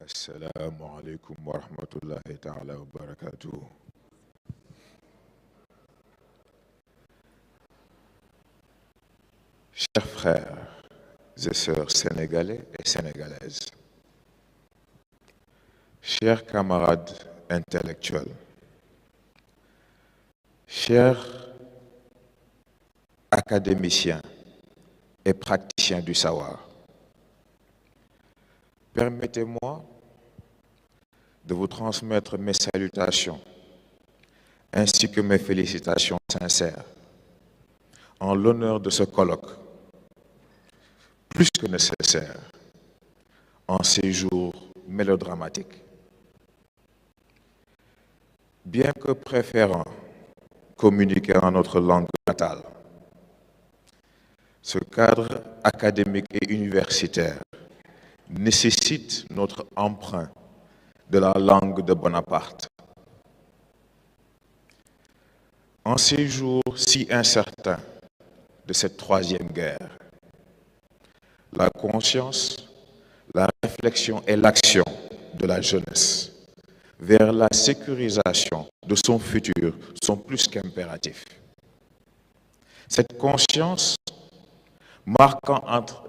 Assalamu alaikum wa rahmatullahi ta'ala wa barakatuh. Chers frères et sœurs sénégalais et sénégalaises, chers camarades intellectuels, chers académiciens et praticiens du savoir, permettez-moi de vous transmettre mes salutations ainsi que mes félicitations sincères en l'honneur de ce colloque plus que nécessaire en ces jours mélodramatiques. Bien que préférant communiquer en notre langue natale, ce cadre académique et universitaire nécessite notre emprunt de la langue de Bonaparte. En ces jours si incertains de cette troisième guerre, la conscience, la réflexion et l'action de la jeunesse vers la sécurisation de son futur sont plus qu'impératifs. Cette conscience marquant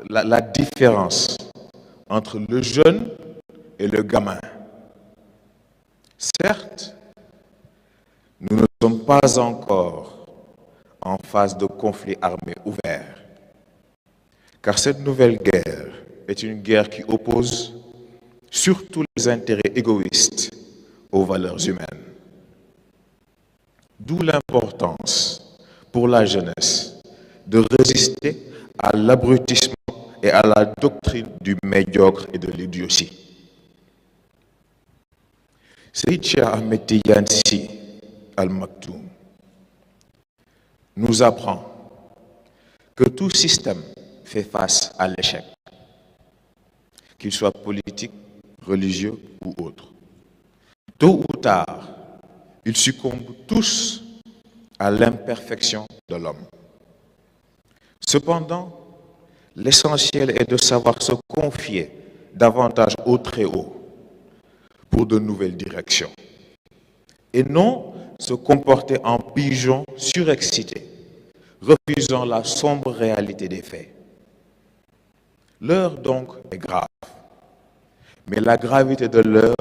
la différence entre le jeune et le gamin. Certes, nous ne sommes pas encore en phase de conflit armé ouvert, car cette nouvelle guerre est une guerre qui oppose surtout les intérêts égoïstes aux valeurs humaines. D'où l'importance pour la jeunesse de résister à l'abrutissement et à la doctrine du médiocre et de l'idiotie. Sayyid Cheikh Ahmed Tidiane Sy Al Maktoum nous apprend que tout système fait face à l'échec, qu'il soit politique, religieux ou autre. Tôt ou tard, ils succombent tous à l'imperfection de l'homme. Cependant, l'essentiel est de savoir se confier davantage au Très-Haut pour de nouvelles directions, et non se comporter en pigeon surexcité, refusant la sombre réalité des faits. L'heure donc est grave, mais la gravité de l'heure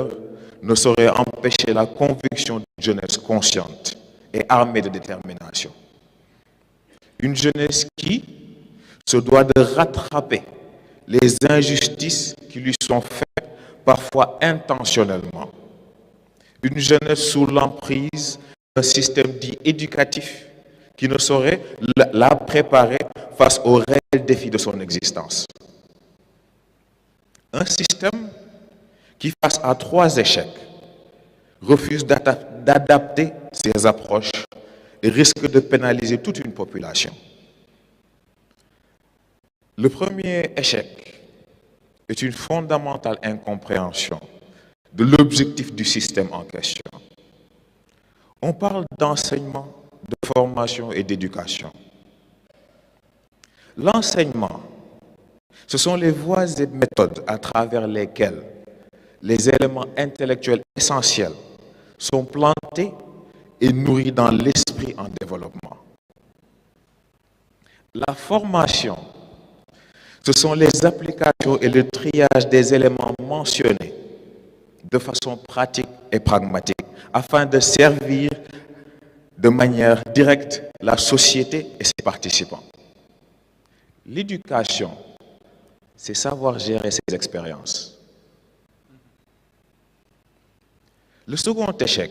ne saurait empêcher la conviction d'une jeunesse consciente et armée de détermination. Une jeunesse qui se doit de rattraper les injustices qui lui sont faites, parfois intentionnellement. Une jeunesse sous l'emprise d'un système dit éducatif qui ne saurait la préparer face aux réels défis de son existence. Un système qui, face à 3 échecs, refuse d'adapter ses approches et risque de pénaliser toute une population. Le premier échec est une fondamentale incompréhension de l'objectif du système en question. On parle d'enseignement, de formation et d'éducation. L'enseignement, ce sont les voies et méthodes à travers lesquelles les éléments intellectuels essentiels sont plantés et nourris dans l'esprit en développement. La formation, ce sont les applications et le triage des éléments mentionnés de façon pratique et pragmatique afin de servir de manière directe la société et ses participants. L'éducation, c'est savoir gérer ses expériences. Le second échec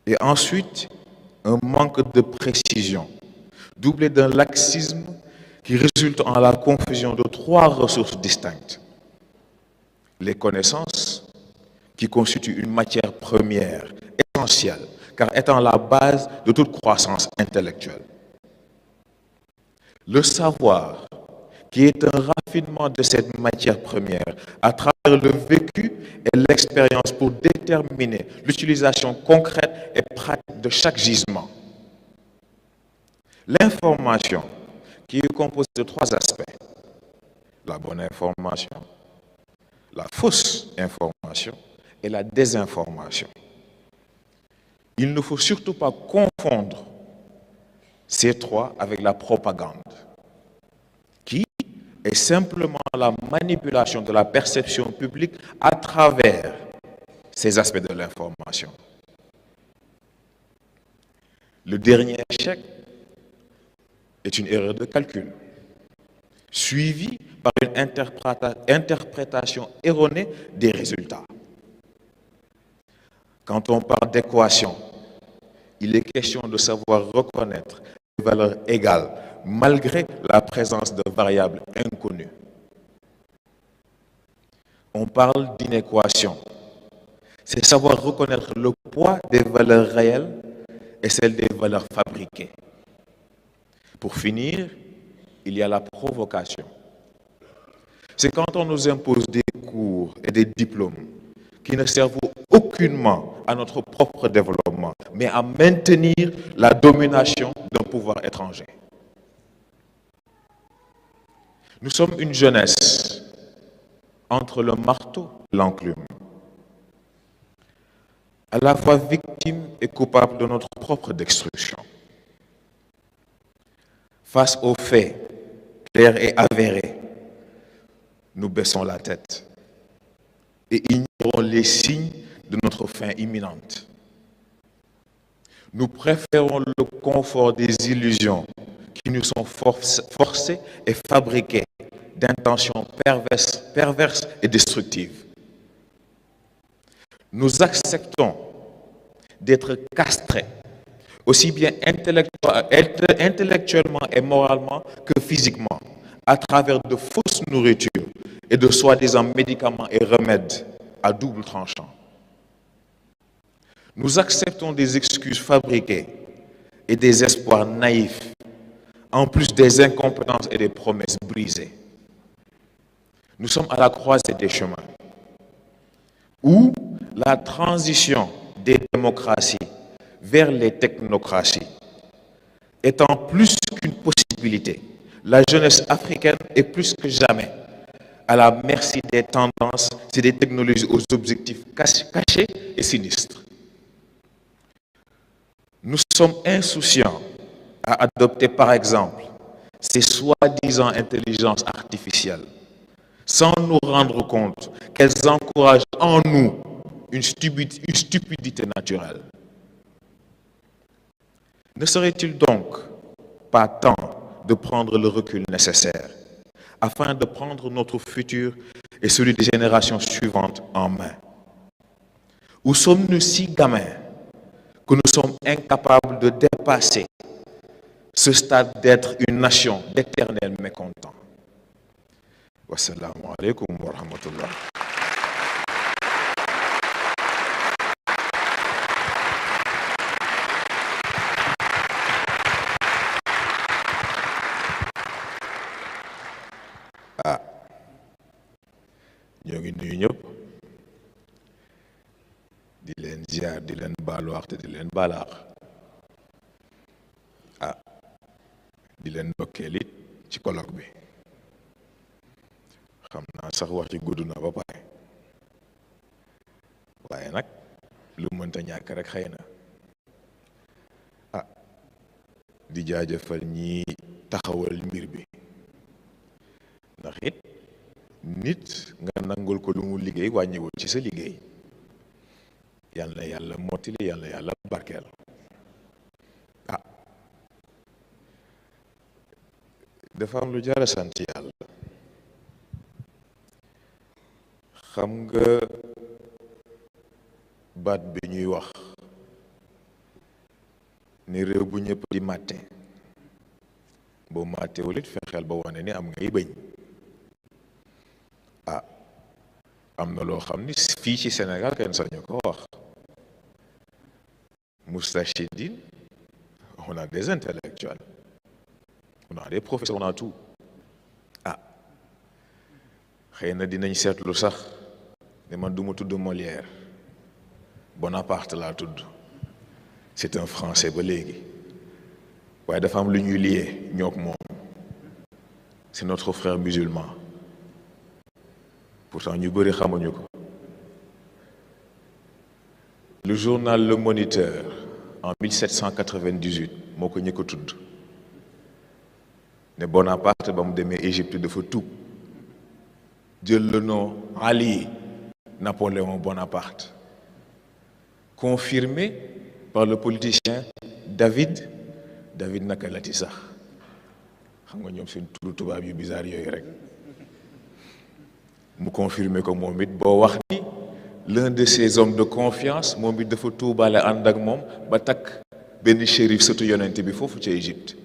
est ensuite un manque de précision, doublé d'un laxisme qui résulte en la confusion de 3 ressources distinctes. Les connaissances, qui constituent une matière première essentielle, car étant la base de toute croissance intellectuelle. Le savoir, qui est un raffinement de cette matière première à travers le vécu et l'expérience pour déterminer l'utilisation concrète et pratique de chaque gisement. L'information, qui est composée de 3 aspects. La bonne information, la fausse information et la désinformation. Il ne faut surtout pas confondre ces trois avec la propagande, qui est simplement la manipulation de la perception publique à travers ces aspects de l'information. Le dernier échec est une erreur de calcul, suivie par une interprétation erronée des résultats. Quand on parle d'équation, il est question de savoir reconnaître des valeurs égales malgré la présence de variables inconnues. On parle d'inéquation. C'est savoir reconnaître le poids des valeurs réelles et celles des valeurs fabriquées. Pour finir, il y a la provocation. C'est quand on nous impose des cours et des diplômes qui ne servent aucunement à notre propre développement, mais à maintenir la domination d'un pouvoir étranger. Nous sommes une jeunesse entre le marteau et l'enclume, à la fois victime et coupable de notre propre destruction. Face aux faits clairs et avérés, nous baissons la tête et ignorons les signes de notre fin imminente. Nous préférons le confort des illusions qui nous sont forcées et fabriquées d'intentions perverses et destructives. Nous acceptons d'être castrés, aussi bien intellectuellement et moralement que physiquement, à travers de fausses nourritures et de soi-disant médicaments et remèdes à double tranchant. Nous acceptons des excuses fabriquées et des espoirs naïfs, en plus des incompétences et des promesses brisées. Nous sommes à la croisée des chemins, où la transition des démocraties vers les technocraties étant plus qu'une possibilité, la jeunesse africaine est plus que jamais à la merci des tendances et des technologies aux objectifs cachés et sinistres. Nous sommes insouciants à adopter, par exemple, ces soi-disant intelligences artificielles, sans nous rendre compte qu'elles encouragent en nous une stupidité naturelle. Ne serait-il donc pas temps de prendre le recul nécessaire afin de prendre notre futur et celui des générations suivantes en main? Ou sommes-nous si gamins que nous sommes incapables de dépasser ce stade d'être une nation d'éternels mécontents? Wassalamu alaikum wa rahmatullah. ñoo ngi nuyu ñëpp di leen ziar di leen baalu àq te di leen balaax di leen ndokkeel it ci colloque bi xam naa sax wax ci gudd na ba pare waaye nag lu mënta ñàkk rek xëy na di jaajëfal ñi taxawal mbir bi ndax it nit nga nangul ko lu mu liggéey wàññiwul ci sa liggéey. Yàlla na yàlla mottali yàlla na yàlla barkeel. dafa am lu jar a sant yàlla. xam nga baat bi ñuy wax ni réew bu ñëpp di màtte boo màttewul it fexeel ba wane ni am ngay bëñ. am na loo xam ni fii ci Sénégal kenn sañu ko wax. Moustachidine, on a des intellectuels, on a des professeurs, on a tout. xëy na dinañ seetlu sax ne man du ma tudd Molière, Bonaparte laa tudd. C'est un français ba léegi waaye dafa am lu ñuy lié ñook moom. C'est notre frère musulman. pourtant ñu bëri xamuñu ko. Le journal Le Moniteur en 1798 moo ko ñëkk a tudd ne Bonaparte ba mu demee Égypte dafa tuub jël le nom Ali Napoléon Bonaparte, confirmé par le politicien David nakalati sax xam nga ñoom seen turu tubaab yu bizarre yooyu rek mu confirmé ko moom it boo wax ni l'un de ses hommes de confiance moom it dafa tuubaale ànd ak moom ba takk benn shérif sëtu yonent bi foofu ca Égypte.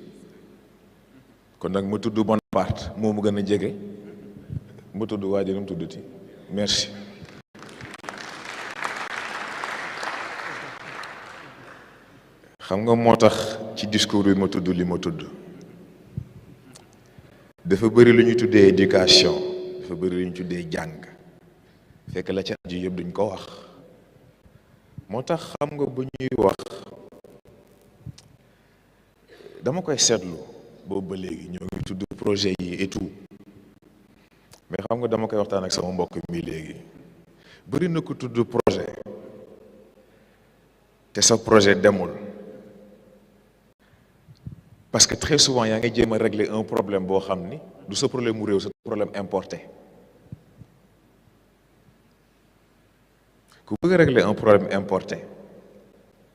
kon nag mu tudd Bonaparte moo mu gën a jege mu tudd waa ji nu mu tuddati. merci. xam nga moo tax ci discours bi ma tudd li ma tudd dafa bëri lu ñu tuddee éducation, dafa bëri lu ñu tuddee jàng fekk la ca aju yëpp duñ ko wax. moo tax xam nga bu ñuy wax dama koy seetlu boobu ba léegi ñoo ngi tudd projet yi et tout, mais xam nga dama koy waxtaan ak sama mbokk mi léegi bëri na ko tudd projet te sa projet demul. Parce que très souvent yaa ngi jéem a régler un problème boo xam ni du sa problème mu réew, sa problème importé. ku bëgg a régler un problème importé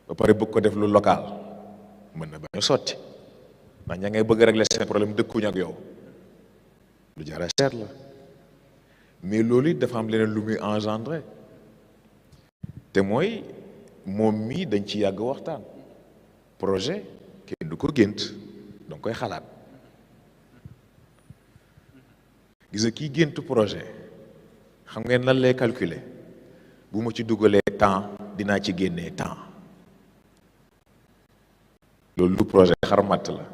ba pare bëgg ko def lu local mën na bañ a sotti ndax ña ngay bëgg a régler seen problème dëkkuñu ak yow lu jar a seet la. mais loolu it dafa am leneen lu muy engendré te mooy moom mii dañ ci yàgg waxtaan. projet kenn du ko gént danga koy xalaat. gis nga kii gént projet xam ngeen lan lay calculer bu ma ci dugalee temps dinaa ci génnee temps. loolu lu projet xarmat la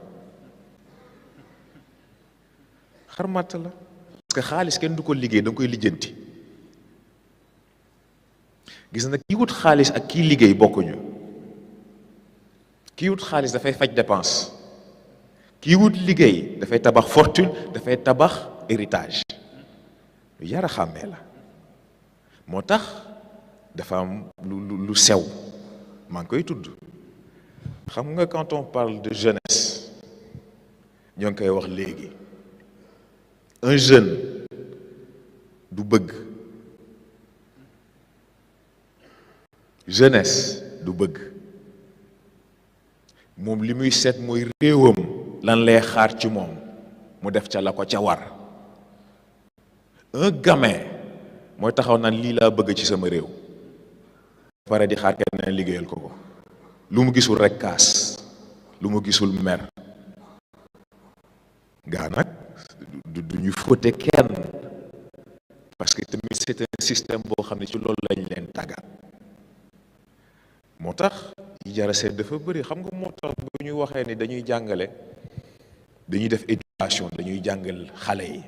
xarmat la parce que xaalis kenn du ko liggéey da nga koy lijjanti. gis na kii wut xaalis ak kii liggéey bokkuñu. kii wut xaalis dafay faj dépense, kii wut liggéey dafay tabax fortune, dafay tabax héritage. lu yar a xàmmee la. moo tax dafa am lu sew maa ngi koy tudd. xam nga quand on parle de jeunesse ñoo ngi koy wax léegi un jeune du bëgg, jeunesse du bëgg. moom li muy seet mooy réewam lan lay xaar ci moom mu def ca la ko ca war. un gamin mooy taxaw naan lii laa bëgg ci sama réew pare di xaar kenn liggéeyal ko ko. lu mu gisul rek kaas, lu mu gisul mer. gaa nag du ñu fóote kenn parce que tamit c'est un système boo xam ne ci loolu lañ leen tàggat. moo tax yi jara seet dafa bëri. xam nga moo tax bu ñu waxee ni dañuy jàngale, dañuy def éducation, dañuy jàngal xale yi,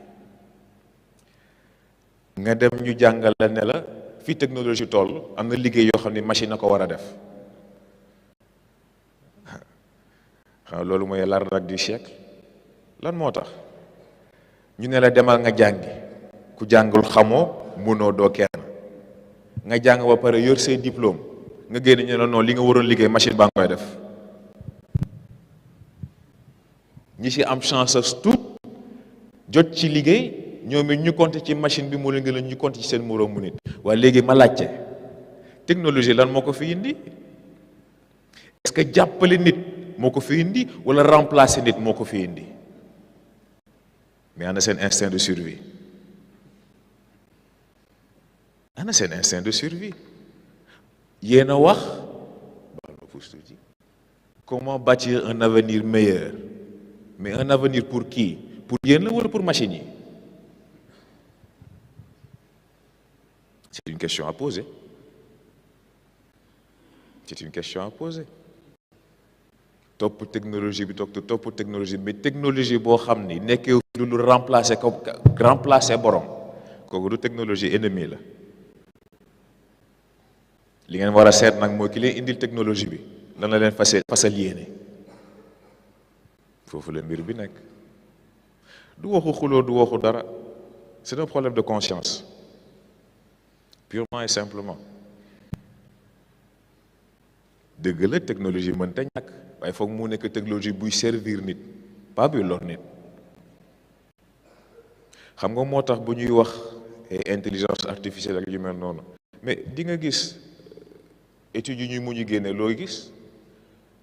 nga dem ñu jàngal la ne la fii technologie toll am na liggéey yoo xam ne machine na ko war a def. loolu mooy l'arnaque du siècle. lan moo tax ñu ne la demal nga jàngi, ku jàngul xamoo, mënoo, doo kenn. nga jàng ba pare yor say diplôme nga génn ñu ne non li nga waroon liggéey machine baa nga koy def. ñi ci am chance as tuut jot ci liggéey ñoom it ñu compter ci machine bi moo leen gën a ñu compter ci seen moroomu nit. waaye léegi ma laajte technologie lan moo ko fi indi? est-ce que jàppale nit moo ko fi indi wala remplacer nit moo ko fi indi? mais ana seen instinct de survie, ana seen instinct de survie. yéen a wax comment bâtir un avenir meilleur, mais un avenir pour qui? Pour yéen la wala pour machine yi? C'est une question à poser. C'est une question à poser. topp technologie bi topp technologie bi, technologie boo xam ni nekkee du lu remplacer ko, remplacer borom kooku du technologie, ennemi la. li ngeen war a seet nag mooy ki leen indil technologie bi lan la leen fasal yéene. foofu la mbir bi nekk. du waxu xuloo, du waxu dara. C'est un problème de conscience. purement et simplement. dëgg la technologie mënta ñàkk waaye foog mu nekk technologie buy servir nit pas buy lor nit. xam nga moo tax bu ñuy wax intelligence artificielle ak yu mel noonu mais di nga gis études yi ñuy mujj génne looy gis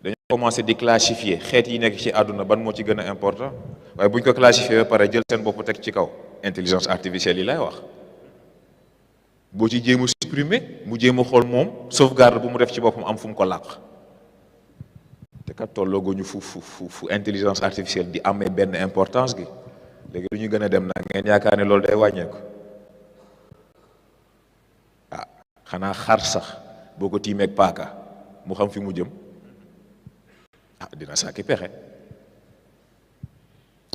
dañoo commencé di classifier xeet yi nekk ci àdduna ban moo ci gën a important waaye bu ñu ko classifier ba pare jël seen bopp teg ci kaw intelligence artificielle yi lay wax. boo ci jéem a supprimer mu jéem a xool moom sauvegarde bu mu def ci boppam am fu mu ko làq te kat tollooguñu fu intelligence artificielle di amee benn importance gi léegi lu ñu gën a dem nag ngeen yaakaar ne loolu day wàññeeku ah xanaa xar sax boo ko tiimeeg paaka mu xam fi mu jëm ah dina sàkki pexe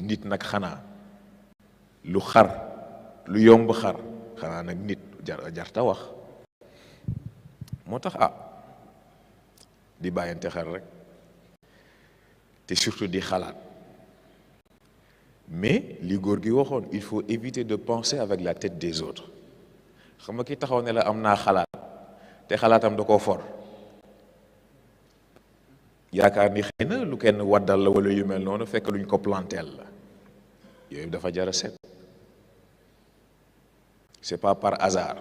nit nag xanaa lu xar lu yomb xar xanaa nag nit jarta wax moo tax di bàyyante xel rek te surtout di xalaat mais li góor gi waxoon il faut éviter de penser avec la tête des autres xam nga ki taxaw ne la am naa xalaat te xalaatam da koo for yaakaar ni xëy na lu kenn waddal la wala yu mel noonu fekk luñ ko planteel la yooyu dafa jara set. c'est pas par hasard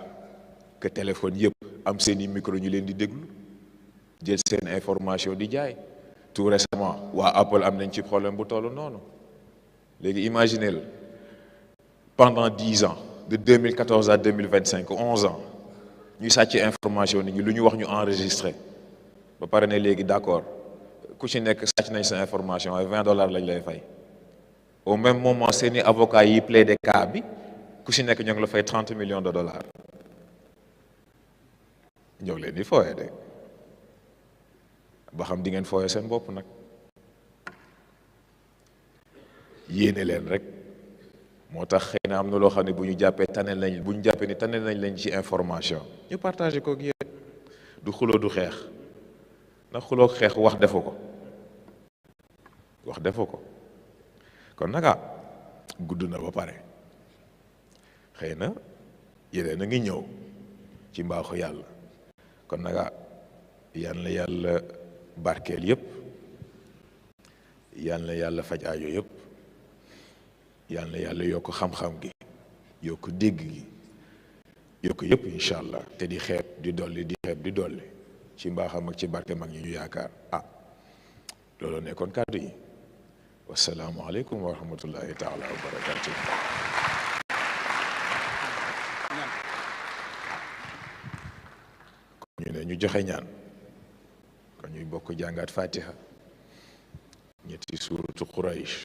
que téléphone yëpp am seeni micro ñu leen di déglu jël seen information di jaay tout récemment waa Apple am nañ ci problème bu toll noonu léegi imaginez le pendant 10 ans de 2014 à 2025 11 ans ñuy sàcc information nit ñi lu ñu wax ñu enregistré ba pare ne léegi d'accord ku ci nekk sàcc nañ sa information ay $20 lañ lay fay au même moment seeni avocat yi plaidé cas bi ku ci nekk ñoo ngi la fay $30 millions ñoo ngi leen di fooye de ba xam di ngeen fooye seen bopp nag yéene leen rek moo tax xëy na am na loo xam ne bu ñu jàppee taneel nañ bu ñu jàppee ni taneel nañ leen ci information ñu partagé ko ak yéen du xuloo du xeex ndax xuloo xeex wax defu ko kon nag gudd na ba pare xëy na yeneen a ngi ñëw ci mbaaxu yàlla kon nag yal na yàlla barkeel yëpp yal na yàlla faj aajo yëpp yal na yàlla yokk xam-xam gi yokk dégg gi yokk yëpp incha allah te di xeeb di dolli di xeeb di dolli ci mbaaxam ak ci barke mag ñi ñu yaakaar loolu nekkoon kàddu yi wasalaamualeykum wa rahmatullahi taala wa barakatuh. ñu ne ñu joxe ñaan kon ñuy bokk jàngaat fatiha ñetti suuratu Quraysh